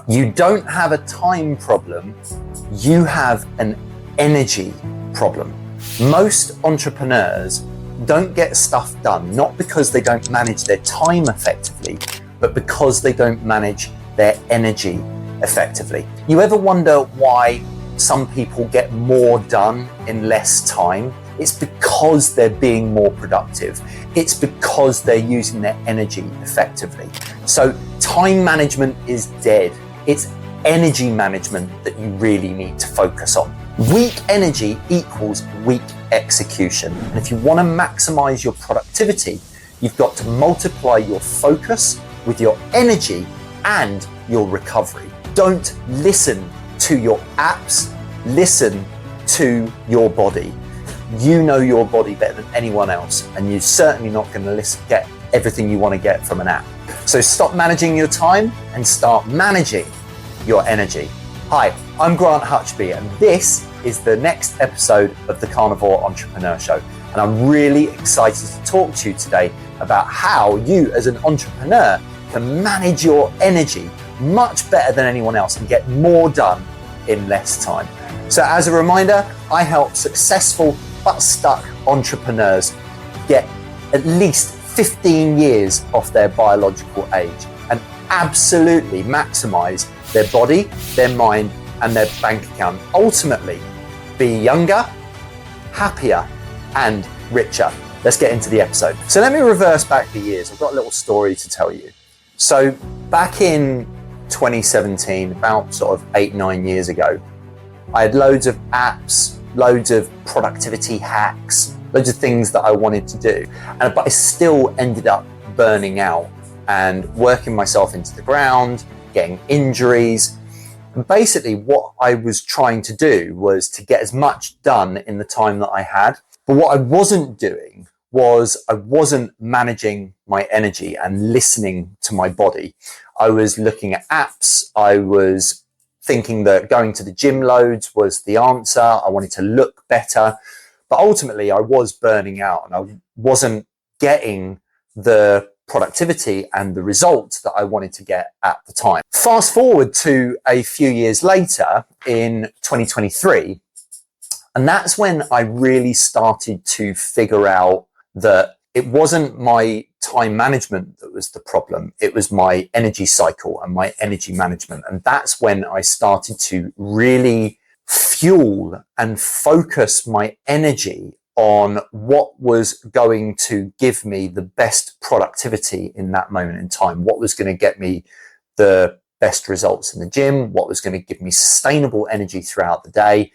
You don't have a time problem, you have an energy problem. Most entrepreneurs don't get stuff done, not because they don't manage their time effectively, but because they don't manage their energy effectively. You ever wonder why some people get more done in less time? It's because they're being more productive. It's because they're using their energy effectively. So time management is dead. It's energy management that you really need to focus on. Weak energy equals weak execution. And if you want to maximize your productivity, you've got to multiply your focus with your energy and your recovery. Don't listen to your apps, listen to your body. You know your body better than anyone else, and you're certainly not going to get everything you want to get from an app. So stop managing your time and start managing your energy. Hi, I'm Grant Hutchby, and this is the next episode of the Carnivore Entrepreneur Show. And I'm really excited to talk to you today about how you as an entrepreneur can manage your energy much better than anyone else and get more done in less time. So as a reminder, I help successful but stuck entrepreneurs get at least 15 years off their biological age and absolutely maximize their body, their mind, and their bank account. Ultimately, be younger, happier, and richer. Let's get into the episode. So let me reverse back the years. I've got a little story to tell you. So back in 2017, about sort of 8-9 years ago, I had loads of apps, loads of productivity hacks, loads of things that I wanted to do. But I still ended up burning out and working myself into the ground, getting injuries. And basically what I was trying to do was to get as much done in the time that I had. But what I wasn't doing was I wasn't managing my energy and listening to my body. I was looking at apps. I was thinking that going to the gym loads was the answer. I wanted to look better. But ultimately, I was burning out and I wasn't getting the productivity and the results that I wanted to get at the time. Fast forward to a few years later in 2023, and that's when I really started to figure out that it wasn't my time management that was the problem. It was my energy cycle and my energy management. And that's when I started to really fuel and focus my energy on what was going to give me the best productivity in that moment in time, what was going to get me the best results in the gym, what was going to give me sustainable energy throughout the day,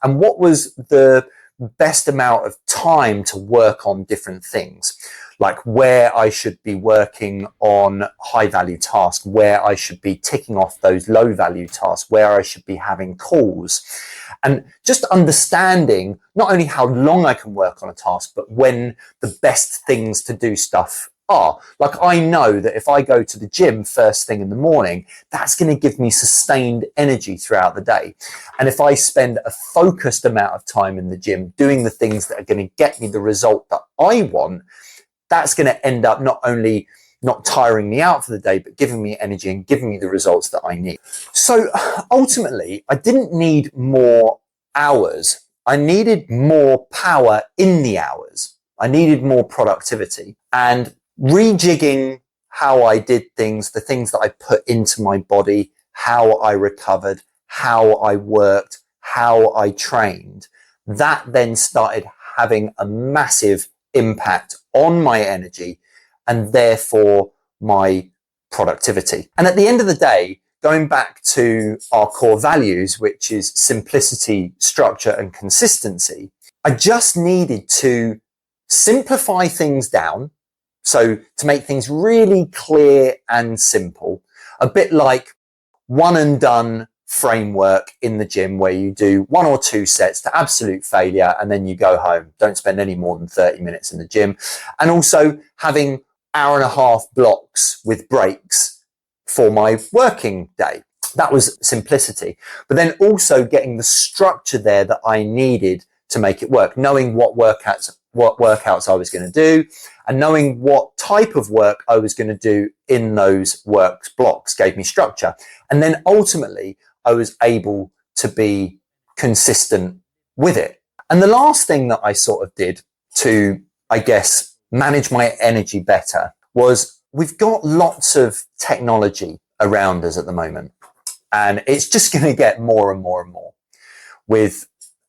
and what was the best amount of time to work on different things, like where I should be working on high value tasks, where I should be ticking off those low value tasks, where I should be having calls, and just understanding not only how long I can work on a task, but when the best things to do stuff are. Like, I know that if I go to the gym first thing in the morning, that's going to give me sustained energy throughout the day. And if I spend a focused amount of time in the gym doing the things that are going to get me the result that I want, that's going to end up not only not tiring me out for the day, but giving me energy and giving me the results that I need. So ultimately, I didn't need more hours. I needed more power in the hours. I needed more productivity. And rejigging how I did things, the things that I put into my body, how I recovered, how I worked, how I trained, that then started having a massive impact on my energy and therefore my productivity. And at the end of the day, going back to our core values, which is simplicity, structure, and consistency, I just needed to simplify things down. So to make things really clear and simple, a bit like one and done framework in the gym where you do 1 or 2 sets to absolute failure and then you go home. Don't spend any more than 30 minutes in the gym. And also having 1.5 hour blocks with breaks for my working day. That was simplicity. But then also getting the structure there that I needed to make it work, knowing what workouts what workouts I was going to do, and knowing what type of work I was going to do in those work blocks gave me structure. And then ultimately, I was able to be consistent with it. And the last thing that I sort of did to, I guess, manage my energy better was we've got lots of technology around us at the moment, and it's just going to get more and more and more with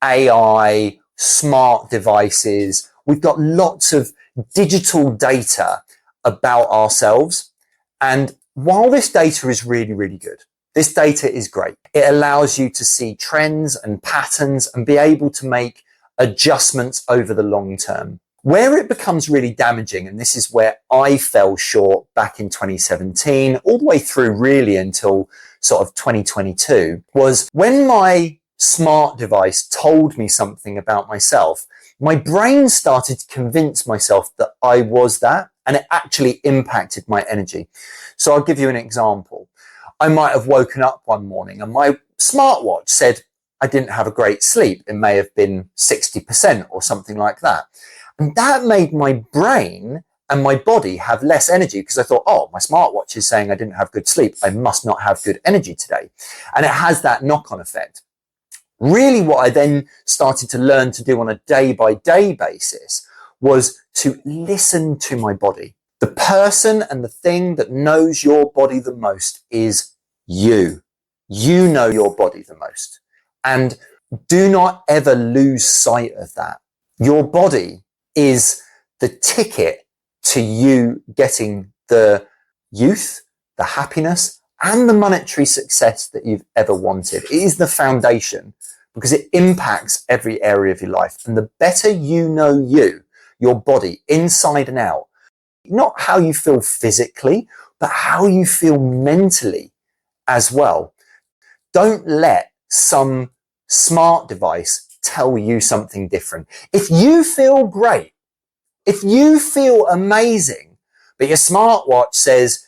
AI, smart devices. We've got lots of digital data about ourselves. And while this data is really, really good, this data is great. It allows you to see trends and patterns and be able to make adjustments over the long term. Where it becomes really damaging, and this is where I fell short back in 2017, all the way through really until sort of 2022, was when my smart device told me something about myself, my brain started to convince myself that I was that, and it actually impacted my energy. So I'll give you an example. I might have woken up one morning and my smartwatch said I didn't have a great sleep. It may have been 60% or something like that. And that made my brain and my body have less energy, because I thought, oh, my smartwatch is saying I didn't have good sleep. I must not have good energy today. And it has that knock-on effect. Really, what I then started to learn to do on a day-by-day basis was to listen to my body. The person and the thing that knows your body the most is you. You know your body the most. And do not ever lose sight of that. Your body is the ticket to you getting the youth, the happiness, and the monetary success that you've ever wanted. It is the foundation, because it impacts every area of your life. And the better you know you, your body, inside and out, not how you feel physically, but how you feel mentally as well. Don't let some smart device tell you something different. If you feel great, if you feel amazing, but your smartwatch says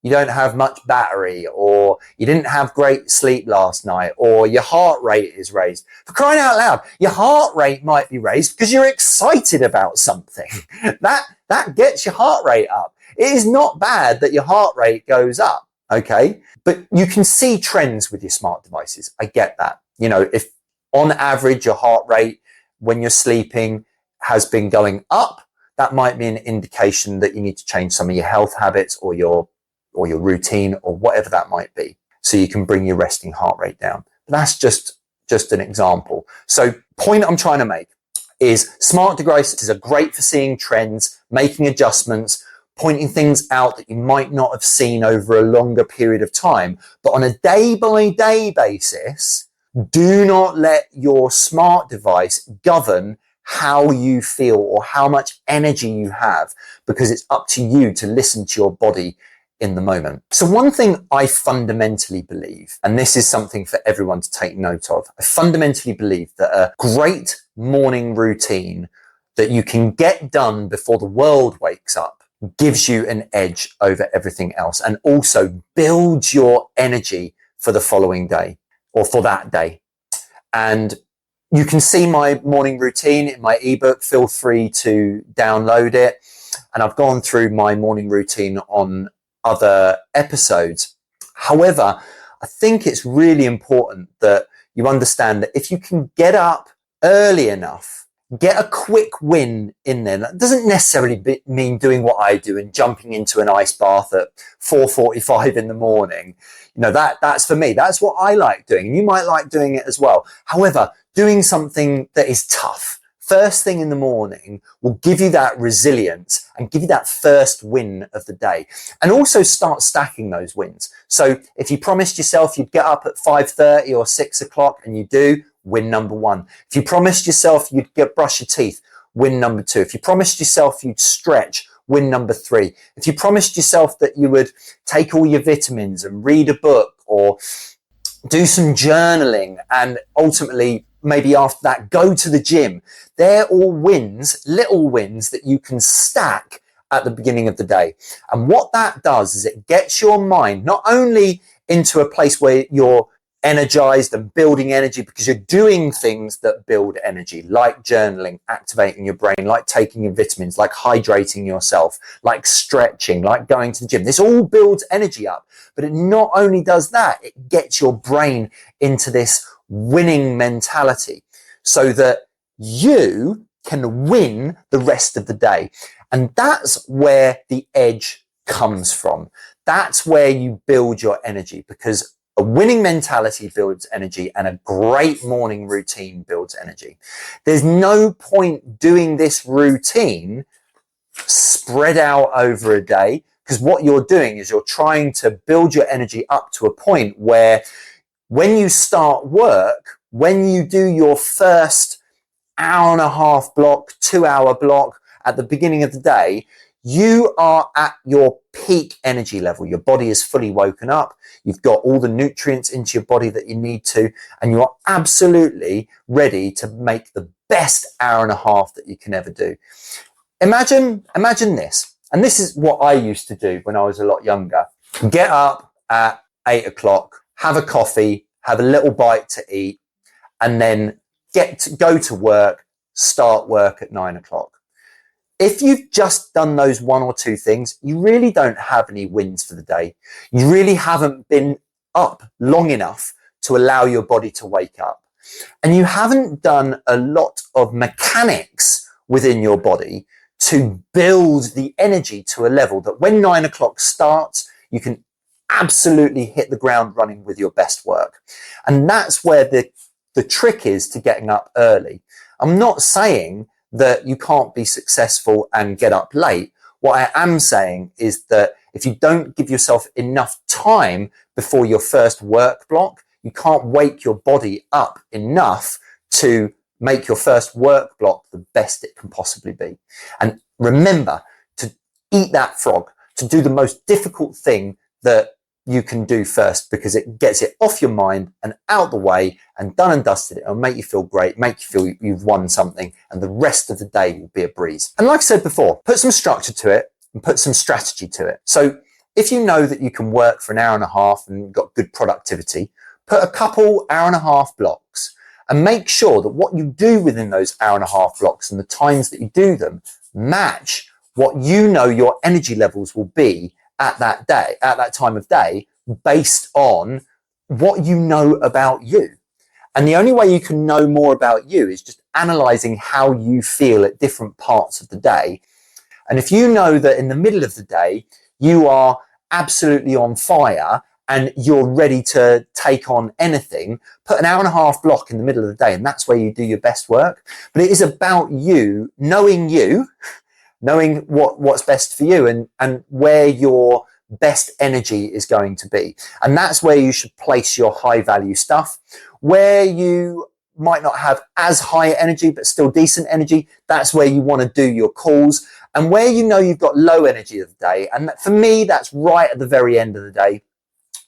you don't have much battery, or you didn't have great sleep last night, or your heart rate is raised. For crying out loud, your heart rate might be raised because you're excited about something. That gets your heart rate up. It is not bad that your heart rate goes up, okay? But you can see trends with your smart devices. I get that. You know, if on average your heart rate when you're sleeping has been going up, that might be an indication that you need to change some of your health habits or your routine or whatever that might be, so you can bring your resting heart rate down. But that's just an example. So point I'm trying to make is smart devices are great for seeing trends, making adjustments, pointing things out that you might not have seen over a longer period of time. But on a day-by-day basis, do not let your smart device govern how you feel or how much energy you have, because it's up to you to listen to your body in the moment. So one thing I fundamentally believe, and this is something for everyone to take note of, I fundamentally believe that a great morning routine that you can get done before the world wakes up gives you an edge over everything else, and also builds your energy for the following day or for that day. And you can see my morning routine in my ebook. Feel free to download it. And I've gone through my morning routine on other episodes. However, I think it's really important that you understand that if you can get up early enough, get a quick win in there. That doesn't necessarily mean doing what I do and jumping into an ice bath at 4:45 in the morning. You know, that's for me. That's what I like doing. And you might like doing it as well. However, doing something that is tough first thing in the morning will give you that resilience and give you that first win of the day. And also start stacking those wins. So if you promised yourself you'd get up at 5:30 or 6 o'clock and you do, win number one. If you promised yourself you'd brush your teeth, win number two. If you promised yourself you'd stretch, win number three. If you promised yourself that you would take all your vitamins and read a book or do some journaling and ultimately maybe after that go to the gym, they're all wins, little wins that you can stack at the beginning of the day. And what that does is it gets your mind not only into a place where you're energized and building energy because you're doing things that build energy, like journaling, activating your brain, like taking your vitamins, like hydrating yourself, like stretching, like going to the gym. This all builds energy up, but it not only does that, it gets your brain into this winning mentality so that you can win the rest of the day. And that's where the edge comes from. That's where you build your energy, because a winning mentality builds energy and a great morning routine builds energy. There's no point doing this routine spread out over a day, because what you're doing is you're trying to build your energy up to a point where when you start work, when you do your first hour and a half block, 2 hour block at the beginning of the day, you are at your peak energy level. Your body is fully woken up. You've got all the nutrients into your body that you need to, and you are absolutely ready to make the best hour and a half that you can ever do. Imagine this. And this is what I used to do when I was a lot younger. Get up at 8 o'clock, have a coffee, have a little bite to eat, and then go to work, start work at 9 o'clock. If you've just done those one or two things, you really don't have any wins for the day. You really haven't been up long enough to allow your body to wake up. And you haven't done a lot of mechanics within your body to build the energy to a level that when 9 o'clock starts, you can absolutely hit the ground running with your best work. And that's where the trick is to getting up early. I'm not saying that you can't be successful and get up late. What I am saying is that if you don't give yourself enough time before your first work block, you can't wake your body up enough to make your first work block the best it can possibly be. And remember to eat that frog, to do the most difficult thing that you can do first, because it gets it off your mind and out the way and done and dusted. It'll make you feel great, make you feel you've won something, and the rest of the day will be a breeze. And like I said before, put some structure to it and put some strategy to it. So if you know that you can work for an hour and a half and you've got good productivity, put a couple hour and a half blocks and make sure that what you do within those hour and a half blocks and the times that you do them match what you know your energy levels will be at that day, at that time of day, based on what you know about you. And the only way you can know more about you is just analyzing how you feel at different parts of the day. And if you know that in the middle of the day, you are absolutely on fire and you're ready to take on anything, put an hour and a half block in the middle of the day, and that's where you do your best work. But it is about you, knowing what's best for you and where your best energy is going to be. And that's where you should place your high value stuff. Where you might not have as high energy, but still decent energy, that's where you want to do your calls. And where you know you've got low energy of the day, and for me, that's right at the very end of the day.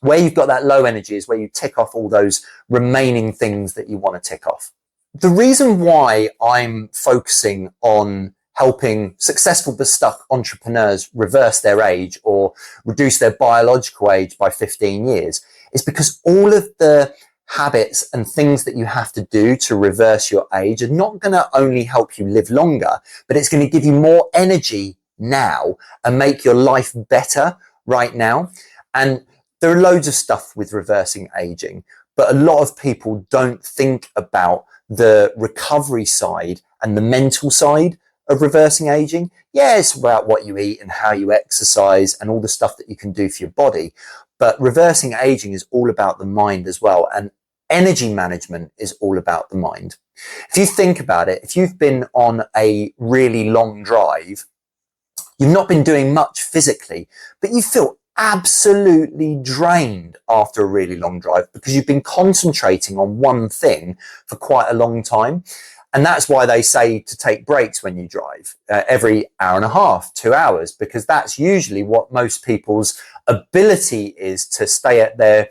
Where you've got that low energy is where you tick off all those remaining things that you want to tick off. The reason why I'm focusing on helping successful but stuck entrepreneurs reverse their age or reduce their biological age by 15 years is because all of the habits and things that you have to do to reverse your age are not going to only help you live longer, but it's going to give you more energy now and make your life better right now. And there are loads of stuff with reversing aging, but a lot of people don't think about the recovery side and the mental side of reversing aging. Yeah, it's about what you eat and how you exercise and all the stuff that you can do for your body. But reversing aging is all about the mind as well. And energy management is all about the mind. If you think about it, if you've been on a really long drive, you've not been doing much physically, but you feel absolutely drained after a really long drive because you've been concentrating on one thing for quite a long time. And that's why they say to take breaks when you drive every hour and a half, 2 hours, because that's usually what most people's ability is to stay at their,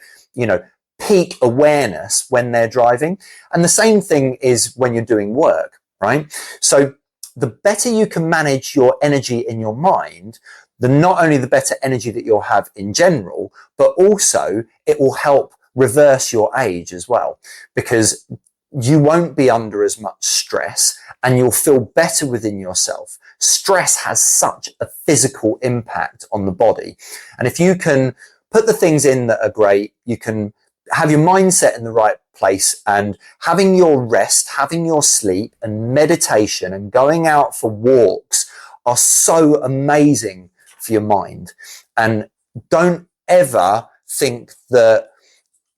peak awareness when they're driving. And the same thing is when you're doing work, right? So the better you can manage your energy in your mind, not only the better energy that you'll have in general, but also it will help reverse your age as well, because you won't be under as much stress and you'll feel better within yourself. Stress has such a physical impact on the body. And if you can put the things in that are great, you can have your mindset in the right place, and having your rest, having your sleep and meditation and going out for walks are so amazing for your mind. And don't ever think that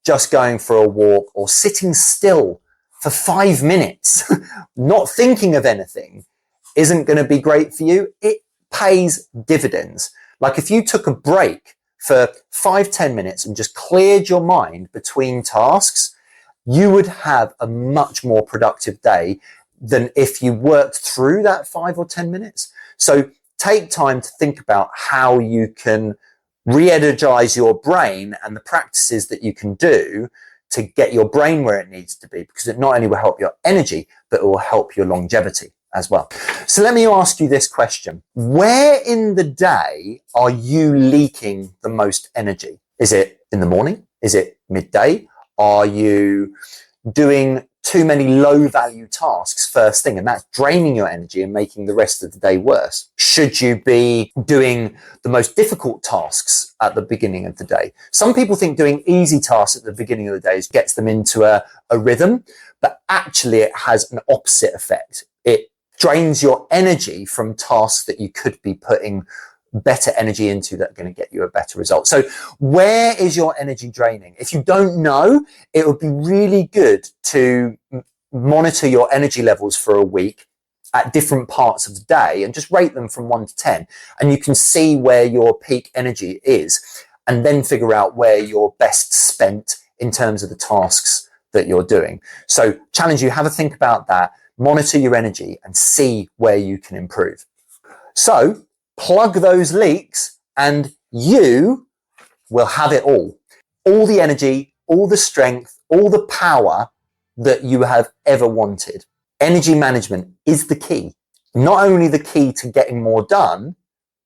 just going for a walk or sitting still for 5 minutes, not thinking of anything, isn't going to be great for you. It pays dividends. Like if you took a break for 5-10 minutes and just cleared your mind between tasks, you would have a much more productive day than if you worked through that 5 or 10 minutes. So take time to think about how you can re-energize your brain and the practices that you can do to get your brain where it needs to be, because it not only will help your energy, but it will help your longevity as well. So let me ask you this question. Where in the day are you leaking the most energy? Is it in the morning? Is it midday? Are you doing too many low value tasks first thing, and that's draining your energy and making the rest of the day worse? Should you be doing the most difficult tasks at the beginning of the day? Some people think doing easy tasks at the beginning of the day gets them into a rhythm, but actually it has an opposite effect. It drains your energy from tasks that you could be putting better energy into that are going to get you a better result. So where is your energy draining? If you don't know, it would be really good to monitor your energy levels for a week at different parts of the day and just rate them from 1 to 10. And you can see where your peak energy is, and then figure out where you're best spent in terms of the tasks that you're doing. So challenge you, have a think about that, monitor your energy and see where you can improve. So plug those leaks and you will have it all. All the energy, all the strength, all the power that you have ever wanted. Energy management is the key. Not only the key to getting more done,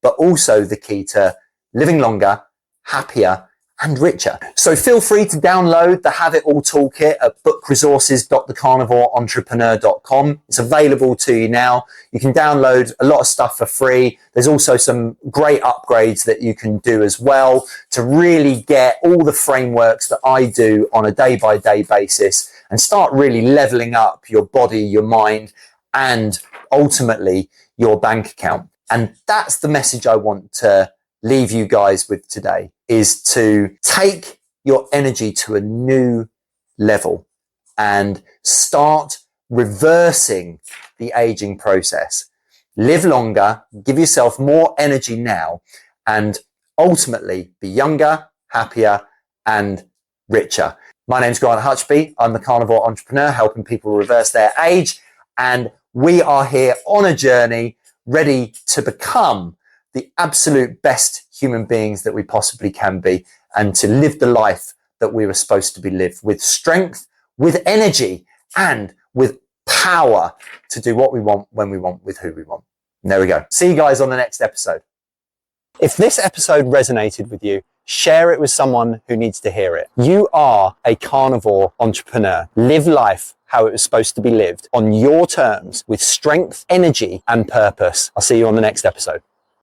but also the key to living longer, happier, and richer. So feel free to download the Have It All Toolkit at bookresources.thecarnivoreentrepreneur.com. It's available to you now. You can download a lot of stuff for free. There's also some great upgrades that you can do as well to really get all the frameworks that I do on a day-by-day basis and start really leveling up your body, your mind, and ultimately your bank account. And that's the message I want to leave you guys with today, is to take your energy to a new level and start reversing the aging process. Live longer, give yourself more energy now, and ultimately be younger, happier, and richer. My name's Grant Hutchby. I'm the Carnivore Entrepreneur, helping people reverse their age. And we are here on a journey, ready to become the absolute best human beings that we possibly can be, and to live the life that we were supposed to be lived, with strength, with energy, and with power to do what we want, when we want, with who we want. And there we go. See you guys on the next episode. If this episode resonated with you, share it with someone who needs to hear it. You are a carnivore entrepreneur. Live life how it was supposed to be lived, on your terms, with strength, energy, and purpose. I'll see you on the next episode.